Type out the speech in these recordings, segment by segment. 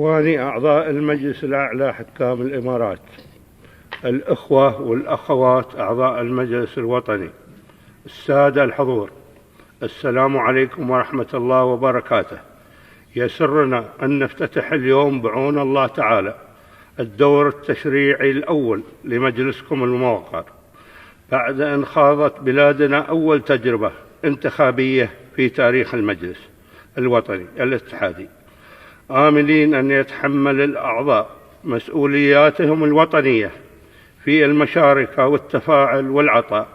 إخواني أعضاء المجلس الأعلى حكام الإمارات، الإخوة والأخوات أعضاء المجلس الوطني، السادة الحضور، السلام عليكم ورحمة الله وبركاته. يسرنا أن نفتتح اليوم بعون الله تعالى الدور التشريعي الأول لمجلسكم الموقر، بعد أن خاضت بلادنا أول تجربة انتخابية في تاريخ المجلس الوطني الاتحادي، آملين أن يتحمل الأعضاء مسؤولياتهم الوطنية في المشاركة والتفاعل والعطاء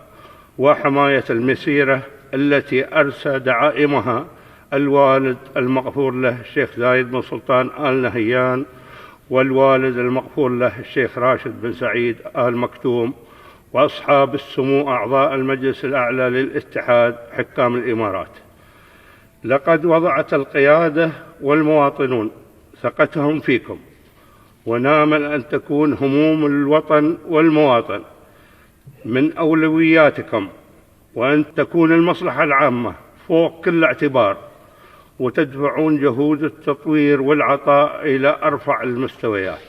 وحماية المسيرة التي أرسى دعائمها الوالد المغفور له الشيخ زايد بن سلطان آل نهيان، والوالد المغفور له الشيخ راشد بن سعيد آل مكتوم، وأصحاب السمو أعضاء المجلس الأعلى للاتحاد حكام الإمارات. لقد وضعت القيادة والمواطنون ثقتهم فيكم، ونامل أن تكون هموم الوطن والمواطن من أولوياتكم، وأن تكون المصلحة العامة فوق كل اعتبار، وتدفعون جهود التطوير والعطاء إلى أرفع المستويات.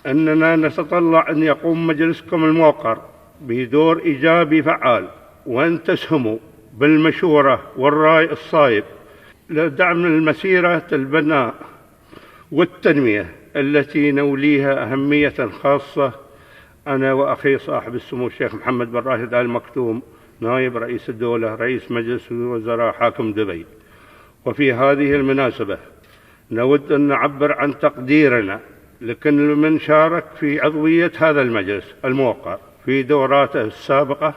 أننا نتطلع أن يقوم مجلسكم الموقر بدور إيجابي فعال، وأن تسهموا بالمشورة والرأي الصائب لدعم المسيرة البناء والتنمية التي نوليها أهمية خاصة أنا وأخي صاحب السمو الشيخ محمد بن راشد آل مكتوم نائب رئيس الدولة رئيس مجلس الوزراء حاكم دبي. وفي هذه المناسبة نود أن نعبر عن تقديرنا لكل من شارك في عضوية هذا المجلس الموقر في دوراته السابقة،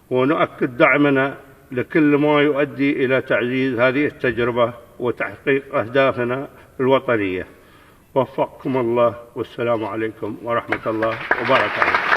ونؤكد دعمنا لكل ما يؤدي إلى تعزيز هذه التجربة وتحقيق أهدافنا الوطنية. وفقكم الله، والسلام عليكم ورحمة الله وبركاته.